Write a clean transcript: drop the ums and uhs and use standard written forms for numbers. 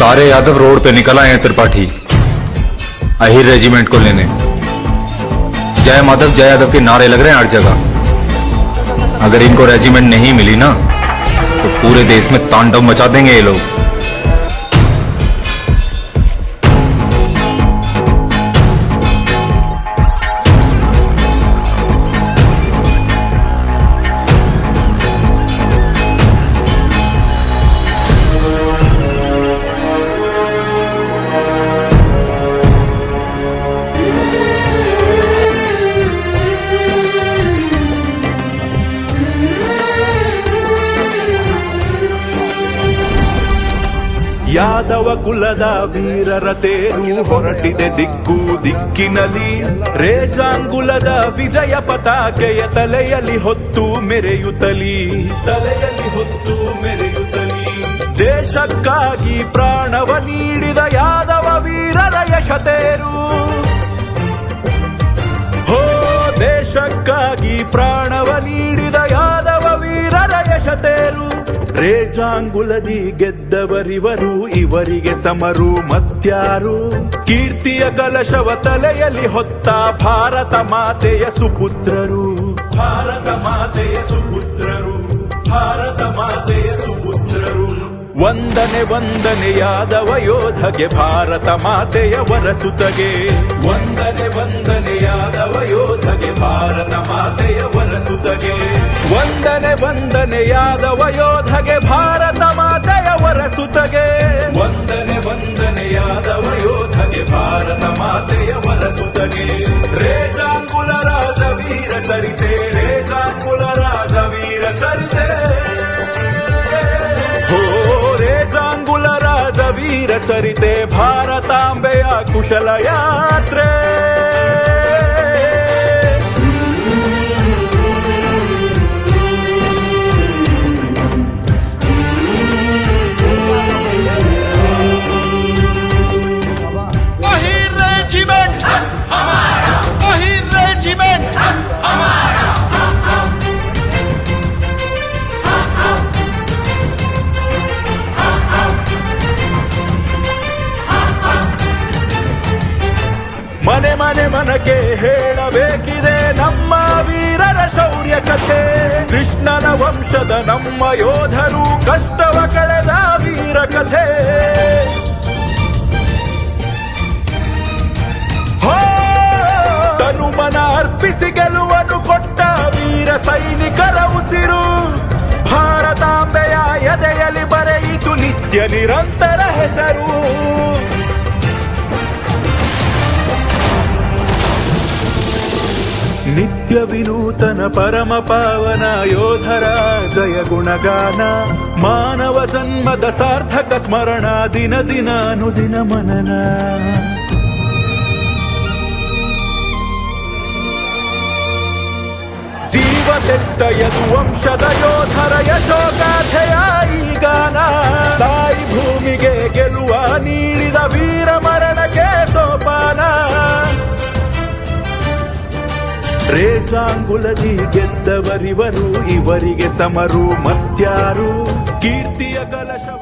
सारे यादव रोड पे निकल आए हैं त्रिपाठी अहिर रेजिमेंट को लेने। जय माधव जय यादव के नारे लग रहे हैं हर जगह। अगर इनको रेजिमेंट नहीं मिली ना तो पूरे देश में तांडव मचा देंगे ये लोग। ಯಾದವ ಕುಲದ ವೀರರ ತೇರು ಹೊರಟಿದೆ ದಿಕ್ಕು ದಿಕ್ಕಿನಲ್ಲಿ, ರೇಜಾಂಗುಲದ ವಿಜಯ ಪತಾಕೆಯ ತಲೆಯಲ್ಲಿ ಹೊತ್ತು ಮೆರೆಯುತ್ತಲಿ, ತಲೆಯಲ್ಲಿ ಹೊತ್ತು ಮೆರೆಯುತ್ತಲಿ. ದೇಶಕ್ಕಾಗಿ ಪ್ರಾಣವ ನೀಡಿದ ಯಾದವ ವೀರರ ಯಶತೇರು, ಹೋ ದೇಶಕ್ಕಾಗಿ ಪ್ರಾಣವ ನೀಡಿದ ಯಾದವ ವೀರರ ಯಶತೇರು. ರೇಜಾಂಗುಲದಿ ಗೆದ್ದವರಿವರು, ಇವರಿಗೆ ಸಮರು ಮತ್ಯಾರು. ಕೀರ್ತಿಯ ಕಲಶವ ತಲೆಯಲ್ಲಿ ಹೊತ್ತ ಭಾರತ ಮಾತೆಯ ಸುಪುತ್ರರು, ಭಾರತ ಮಾತೆಯ ಸುಪುತ್ರರು, ಭಾರತ ಮಾತೆಯ ಸುಪುತ್ರರು. ವಂದನೆ ವಂದನೆ ಯಾದವ ಯೋಧಗೆ, ಭಾರತ ಮಾತೆಯ ವರಸುತಗೆ. ವಂದನೆ ವಂದನೆ ಯಾದವ ಯೋಧಗೆ, ಭಾರತ ಮಾತೆಯ ವರಸುತಗೆ. ವಂದನೆ ವಂದನೆ ಯಾದವ ಯೋಧಗೆ, ಭಾರತ ಮಾತೆಯ ವರಸುತಗೆ. ವಂದನೆ ವಂದನೆ ಯಾದವ ಯೋಧಗೆ, ಭಾರತ ಮಾತೆಯ ವರಸುತಗೆ. ರೇಜಾಂಗುಲ ರಾಜ ವೀರ ಚರಿತೆ, ರೇಜಾಂಗುಲ ರಾಜ ವೀರ ಚರಿತೆ. ರೇಜಾಂಗುಲ ರಾಜ ವೀರ ಚರಿತೆ, ಭಾರತಾಂಬೆಯ ಕುಶಲ ಯಾತ್ರೆ. अहिर रेजिमेंट हमारा, अहिर रेजिमेंट हमारा. ಮನೆ ಮನೆ ಮನಕ್ಕೆ ಹೇಳಬೇಕಿದೆ ನಮ್ಮ ವೀರರ ಶೌರ್ಯ ಕಥೆ. ಕೃಷ್ಣನ ವಂಶದ ನಮ್ಮ ಯೋಧರು ಕಷ್ಟವ ಕಳೆದ ವೀರ ಕಥೆ. ತನುಮನ ಅರ್ಪಿಸಿ ಗೆಲುವನ್ನು ಕೊಟ್ಟ ವೀರ ಸೈನಿಕರ ಉಸಿರು. ಭಾರತಾಂಬೆಯ ಎದೆಯಲ್ಲಿ ಬರೆಯಿತು ನಿತ್ಯ ನಿರಂತರ ಹೆಸರು. ನಿತ್ಯ ವಿನೂತನ ಪರಮ ಪಾವನ ಯೋಧರ ಜಯ ಗುಣಗಾನ. ಮಾನವ ಜನ್ಮದ ಸಾರ್ಥಕ ಸ್ಮರಣ, ದಿನ ದಿನ ಅನುದಿನ ಮನನ. ಜೀವ ತೆತ್ತ ಯದು ವಂಶದ ಯೋಧರ ಯಶೋಗಾಥೆಯ ಈ ಗಾನ. ತಾಯಿ ಭೂಮಿಗೆ ಗೆಲುವ ನೀಡಿದ ವೀರ ಮರಣಕ್ಕೆ ಸೋಪಾನ. ರೇಜಾಂಗುಲದಿ ಗೆದ್ದವರಿವರು, ಇವರಿಗೆ ಸಮರು ಮತ್ಯಾರು. ಕೀರ್ತಿಯ ಕಲಶವ